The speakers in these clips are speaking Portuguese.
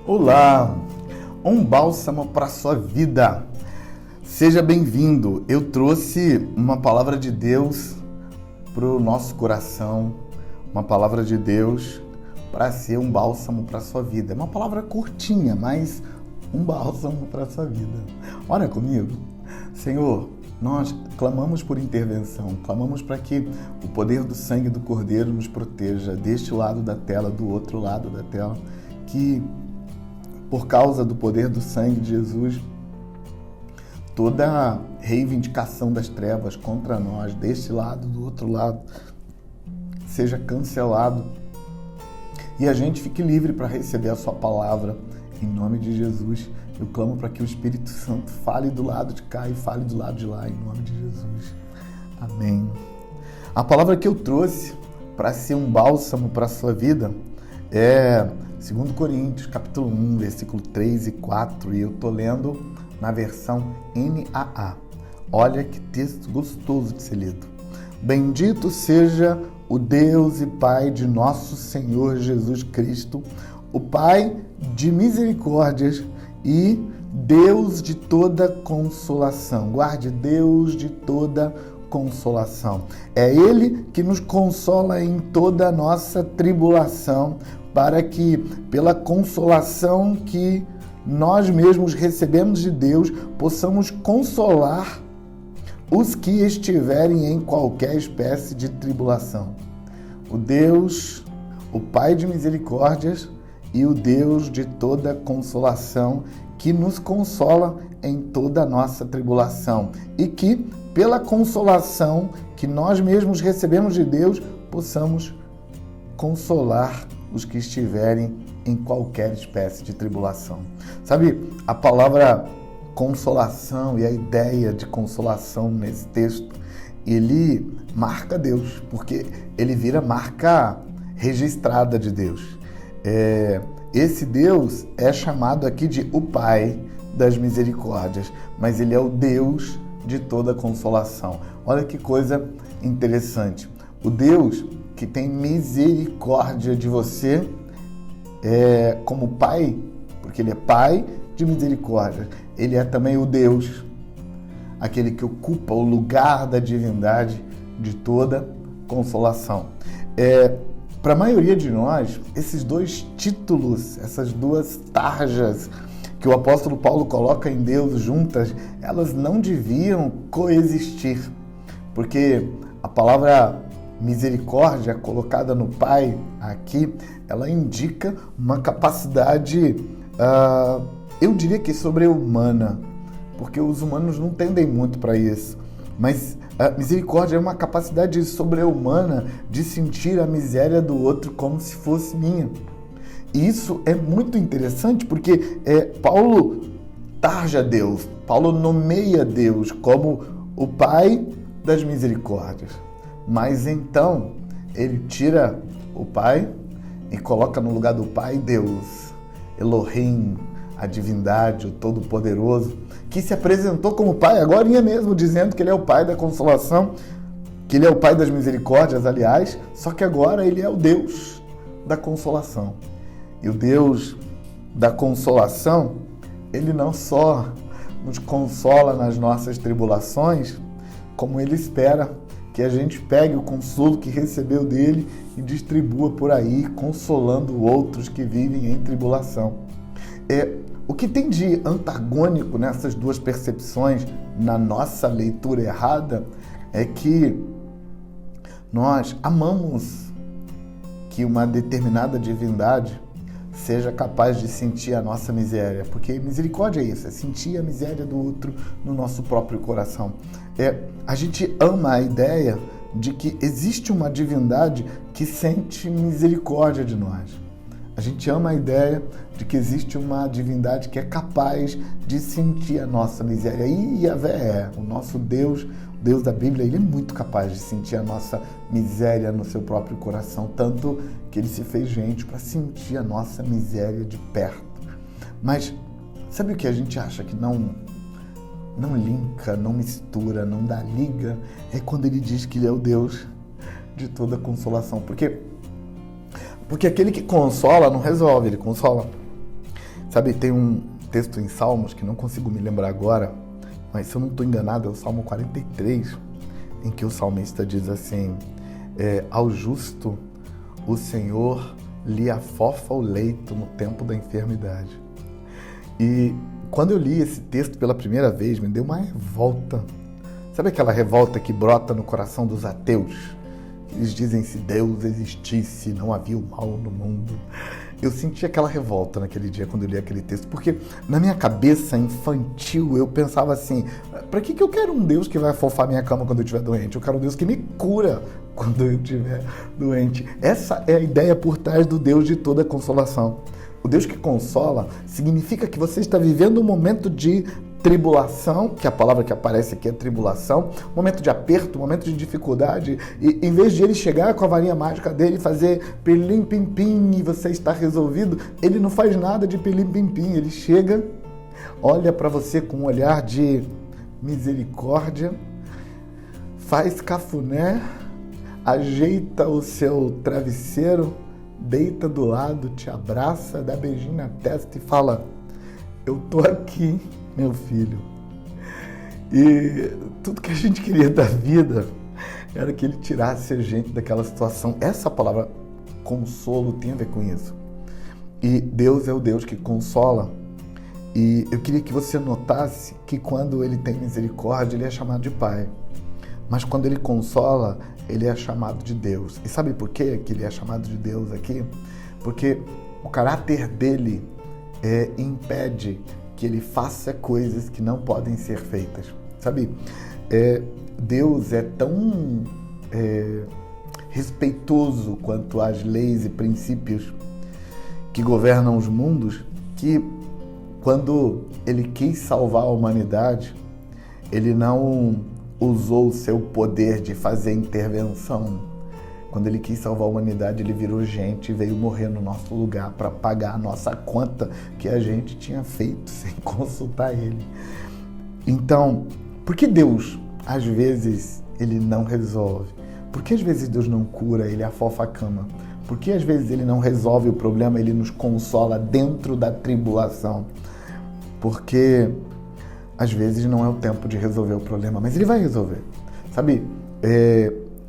Olá, um bálsamo para a sua vida. Seja bem-vindo. Eu trouxe uma palavra de Deus para o nosso coração, uma palavra de Deus para ser um bálsamo para a sua vida. É uma palavra curtinha, mas um bálsamo para a sua vida. Ora comigo. Senhor, nós clamamos por intervenção, clamamos para que o poder do sangue do Cordeiro nos proteja deste lado da tela, do outro lado da tela, que por causa do poder do sangue de Jesus, toda reivindicação das trevas contra nós, deste lado, do outro lado, seja cancelado e a gente fique livre para receber a sua palavra. Em nome de Jesus, eu clamo para que o Espírito Santo fale do lado de cá e fale do lado de lá, em nome de Jesus. Amém. A palavra que eu trouxe para ser um bálsamo para a sua vida é 2 Coríntios, capítulo 1, versículo 3 e 4, e eu estou lendo na versão NAA. Olha que texto gostoso de ser lido. Bendito seja o Deus e Pai de nosso Senhor Jesus Cristo, o Pai de misericórdias e Deus de toda consolação. Guarde, Deus de toda consolação. É Ele que nos consola em toda a nossa tribulação, para que, pela consolação que nós mesmos recebemos de Deus, possamos consolar os que estiverem em qualquer espécie de tribulação. O Deus, o Pai de misericórdias e o Deus de toda consolação, que nos consola em toda a nossa tribulação e que, pela consolação que nós mesmos recebemos de Deus, possamos consolar os que estiverem em qualquer espécie de tribulação. Sabe, a palavra consolação e a ideia de consolação nesse texto, ele marca Deus, porque ele vira marca registrada de Deus. Esse Deus é chamado aqui de o Pai das misericórdias, mas ele é o Deus de toda consolação. Olha que coisa interessante. O Deus que tem misericórdia de você como Pai, porque ele é Pai de misericórdia. Ele é também o Deus, aquele que ocupa o lugar da divindade de toda consolação. Para a maioria de nós, esses dois títulos, essas duas tarjas que o apóstolo Paulo coloca em Deus juntas, elas não deviam coexistir, porque a palavra misericórdia colocada no Pai aqui, ela indica uma capacidade, eu diria que sobre-humana, porque os humanos não tendem muito para isso, mas a misericórdia é uma capacidade sobre-humana de sentir a miséria do outro como se fosse minha. E isso é muito interessante porque Paulo tarja Deus, Paulo nomeia Deus como o Pai das misericórdias. Mas então ele tira o Pai e coloca no lugar do Pai Deus, Elohim, a divindade, o Todo-Poderoso, que se apresentou como Pai, agorinha mesmo, dizendo que ele é o Pai da consolação, que ele é o Pai das misericórdias, aliás, só que agora ele é o Deus da consolação. E o Deus da consolação, ele não só nos consola nas nossas tribulações, como ele espera que a gente pegue o consolo que recebeu dele e distribua por aí, consolando outros que vivem em tribulação. O que tem de antagônico nessas duas percepções, na nossa leitura errada, é que nós amamos que uma determinada divindade seja capaz de sentir a nossa miséria, porque misericórdia é isso, é sentir a miséria do outro no nosso próprio coração. A gente ama a ideia de que existe uma divindade que sente misericórdia de nós. A gente ama a ideia de que existe uma divindade que é capaz de sentir a nossa miséria. E Yahvé, o nosso Deus, o Deus da Bíblia, ele é muito capaz de sentir a nossa miséria no seu próprio coração, tanto que ele se fez gente para sentir a nossa miséria de perto. Mas sabe o que a gente acha que não linka, não mistura, não dá liga? É quando ele diz que ele é o Deus de toda consolação. Porque aquele que consola não resolve, ele consola. Sabe, tem um texto em Salmos que não consigo me lembrar agora, mas se eu não estou enganado é o Salmo 43, em que o salmista diz assim, ao justo o Senhor lhe afofa o leito no tempo da enfermidade. E quando eu li esse texto pela primeira vez, me deu uma revolta. Sabe aquela revolta que brota no coração dos ateus? Eles dizem, se Deus existisse, não havia o mal no mundo. Eu senti aquela revolta naquele dia quando eu li aquele texto, porque na minha cabeça infantil eu pensava assim, para que eu quero um Deus que vai afofar minha cama quando eu estiver doente? Eu quero um Deus que me cura quando eu estiver doente. Essa é a ideia por trás do Deus de toda consolação. O Deus que consola significa que você está vivendo um momento de tribulação, que a palavra que aparece aqui é tribulação, um momento de aperto, um momento de dificuldade, e em vez de ele chegar com a varinha mágica dele e fazer pelim-pim-pim e você está resolvido, ele não faz nada de pelim-pim-pim, ele chega, olha para você com um olhar de misericórdia, faz cafuné, ajeita o seu travesseiro, deita do lado, te abraça, dá beijinho na testa e fala, eu tô aqui, meu filho. E tudo que a gente queria da vida era que ele tirasse a gente daquela situação. Essa palavra consolo tem a ver com isso. E Deus é o Deus que consola. E eu queria que você notasse que quando ele tem misericórdia, ele é chamado de Pai. Mas quando ele consola, ele é chamado de Deus. E sabe por quê que ele é chamado de Deus aqui? Porque o caráter dele impede que ele faça coisas que não podem ser feitas. Sabe, Deus é tão respeitoso quanto às leis e princípios que governam os mundos, que quando ele quis salvar a humanidade, ele não usou o seu poder de fazer intervenção. Quando ele quis salvar a humanidade, ele virou gente e veio morrer no nosso lugar para pagar a nossa conta que a gente tinha feito sem consultar ele. Então, por que Deus, às vezes, ele não resolve? Por que às vezes Deus não cura, ele afofa a cama? Por que às vezes ele não resolve o problema, ele nos consola dentro da tribulação? Porque às vezes não é o tempo de resolver o problema, mas ele vai resolver. Sabe,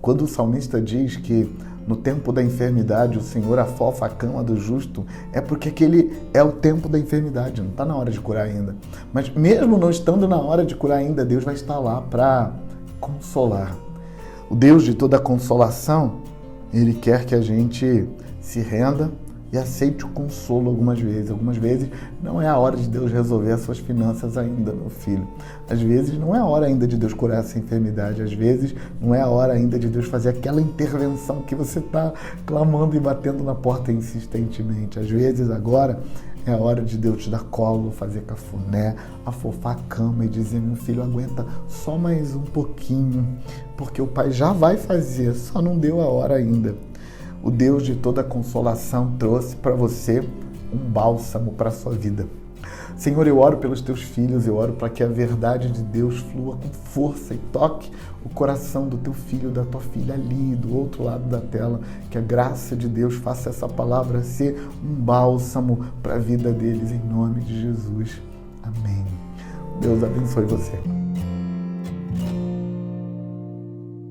quando o salmista diz que no tempo da enfermidade o Senhor afofa a cama do justo, é porque aquele é o tempo da enfermidade, não está na hora de curar ainda. Mas mesmo não estando na hora de curar ainda, Deus vai estar lá para consolar. O Deus de toda consolação, ele quer que a gente se renda e aceite o consolo algumas vezes. Algumas vezes não é a hora de Deus resolver as suas finanças ainda, meu filho. Às vezes não é a hora ainda de Deus curar essa enfermidade. Às vezes não é a hora ainda de Deus fazer aquela intervenção que você está clamando e batendo na porta insistentemente. Às vezes agora é a hora de Deus te dar colo, fazer cafuné, afofar a cama e dizer, meu filho, aguenta só mais um pouquinho, porque o Pai já vai fazer, só não deu a hora ainda. O Deus de toda consolação trouxe para você um bálsamo para a sua vida. Senhor, eu oro pelos teus filhos, eu oro para que a verdade de Deus flua com força e toque o coração do teu filho, da tua filha ali, do outro lado da tela. Que a graça de Deus faça essa palavra ser um bálsamo para a vida deles, em nome de Jesus. Amém. Deus abençoe você.